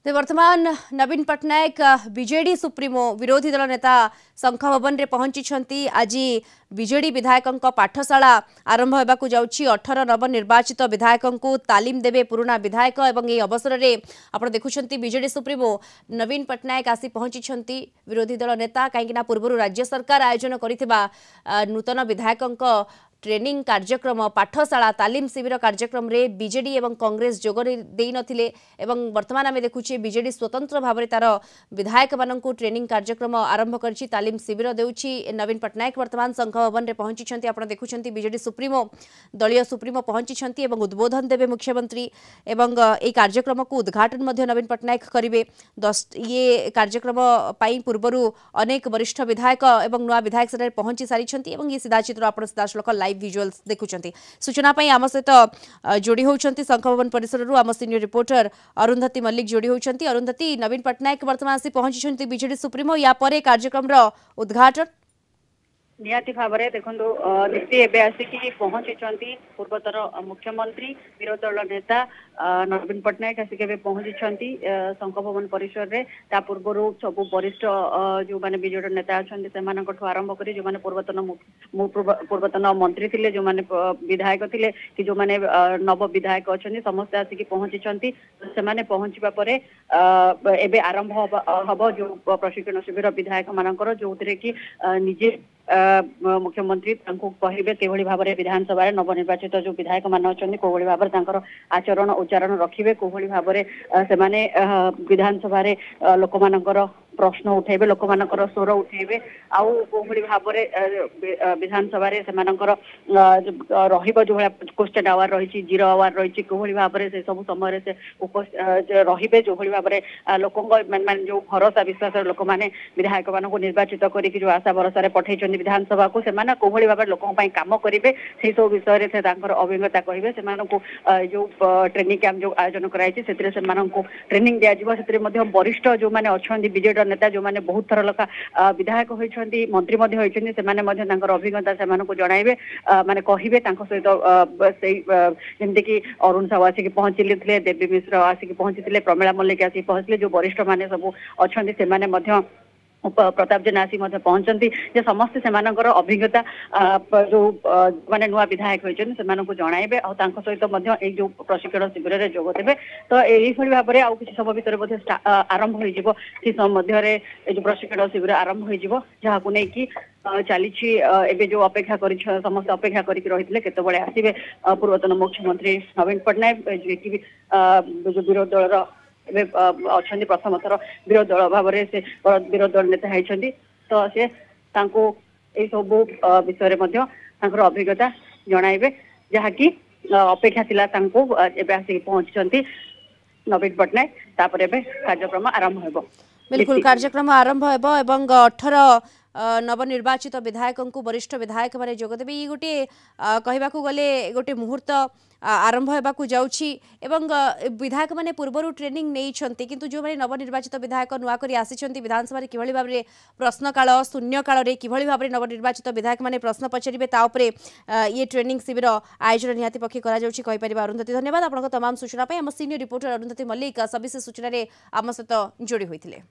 ते वर्तमान नवीन Patnaik BJD supremo विरोधी दल नेता शंख भवन में पहुंची। आज बीजेडी विधायकों पाठशाला आरंभ होगा जाउछि। 18 नवनिर्वाचित विधायकों तालीम देवे पुराना विधायक एवं यह अवसर में आप देखुं बीजेडी सुप्रीमो नवीन पट्टनायक आसी पहुंची। विरोधी दल नेता कहीं पूर्व राज्य सरकार आयोजन करिथिबा नूतन विधायकों ट्रेनिंग कार्यक्रम पाठशाला तालीम शिविर कार्यक्रम रे बीजेडी एवं कांग्रेस जोग दे नथिले एवं वर्तमान आम देखुचे बीजेडी स्वतंत्र भाव में तार विधायक मानक ट्रेनिंग कार्यक्रम आरंभ कर तालीम शिविर देउछि। नवीन पट्टनायक वर्तमान शंख भवन में पहुंची। आप देखुं बीजेडी सुप्रीमो दलीय सुप्रीमो पहुंची उद्बोधन देवे मुख्यमंत्री एवं ये कार्यक्रम को उद्घाटन नवीन पट्टनायक करेंगे। ये कार्यक्रम पूर्वर अनेक वरिष्ठ विधायक एवं नुआ विधायक से पहुंची सारी ये सीधा चित्र आप सीधासलख लाइव विजुअल्स देखुंत। सूचना आम सहित जोड़ी होती शंख भवन परिसर आम सीनियर रिपोर्टर अरुंधति मल्लिक जोड़ी होती। अरुंधति, नवीन पट्टनायक वर्तमान आसी पहुंची बीजेडी सुप्रीमो या परे कार्यक्रम उद्घाटन निहाती भाव में देखो दीप्ति एवं आसिकी पहुंची पूर्वतर मुख्यमंत्री विरोधी दल नेता नवीन पट्टनायक आसिक पहुंची शंख भवन परिसर में। पूर्वर सब वरिष्ठ जो मैंने बीजेडी नेता अच्छा से आरंभ कर जो मैंने पूर्वतन मंत्री थे जो मैंने विधायक थे कि जो मैंने नव विधायक अच्छा समस्ते आसिक पहुंची से पहुंचा पर आरंभ हम जो प्रशिक्षण शिविर विधायक मानकर जो कि निजे मुख्यमंत्री कहे कि भाव में विधानसभा नवनिर्वाचित जो विधायक मान अच्छा कौली भाव में आचरण उच्चारण रखिए कौली भाव में विधानसभा लोक मानकर प्रश्न उठेबे लोक मानकर स्वर उठेबे आउ कोहली भाव में विधानसभा रहिबो जो क्वेश्चन आवर रही जीरो आवर रही कोहली भाव में से सब समय से रहिबे जो भाव में लोक जो भरोसा विश्वास लोक मैंने विधायक मान निर्वाचित करके जो आशा भरोसा पठे विधानसभा को सेमाने कोहली भाव लोक काम करेंगे से सब विषय से अभिज्ञता कहे से जो ट्रेनिंग कैंप जो आयोजन कराई ट्रेनिंग दिज्व वरिष्ठ जो मैंने अच्छा बीजेडी नेता जो मैंने बहुत थर लखा विधायक होती मंत्री से अभिज्ञता से जनइबे माने कहे सहित जमीक अरुण साहू आसिक पहुंचले देवी मिश्र आसिक पहुंची प्रमिला मल्लिक आसिक पहुंचले जो वरिष्ठ माने सब अच्छा से प्रताप जेना आसी पहुंचती समस्ते से अभिज्ञता जो माने नुआ विधायक होती जनइबे सहित जो प्रशिक्षण शिविर में जोग देवे। तो यही भाव में आउ कि समय भितर आरंभ हो जो प्रशिक्षण शिविर आरंभ हो जहाँ नहीं चली जो अपेक्षा कर समस्त अपेक्षा करते केतबले आसवे पूर्वतन मुख्यमंत्री नवीन पट्टनायक जो विरोधी दल अच्छा प्रथम थर विरोधी दल भाव से विरोधी दल नेता होती तो सी सब विषय अभिज्ञता जनइबे जहाँकि अपेक्षा थिला आसिक पहुंची नवीन पट्टनायक कार्यक्रम आरंभ हो। बिल्कुल कार्यक्रम आरंभ हो 18 नवनिर्वाचित विधायकों वरिष्ठ विधायक माने जोगदेवे। ये गोटे कहवा गले गोटे मुहूर्त आरंभ होगा जाउछि एवं विधायक माने पूर्वर ट्रेनिंग नहीं किंतु जो माने नवनिर्वाचित विधायक नुआ करी आसिछंती विधानसभा रे किभଳି भाबरे प्रश्न काल शून्य काल रे किभଳି भाबरे नवनिर्वाचित विधायक माने प्रश्न पचरिबे ता उपरे ये ट्रेनिंग शिविर आयोजन निहाती पक्षी करा जाउछि कहि परिबा। अरुंधति धन्यवाद आपनको तमाम सूचना पे। हम सीनियर रिपोर्टर अरुंधति मल्लिक सविशेष सूचना रे आम सहित जोड़ी होइथिले।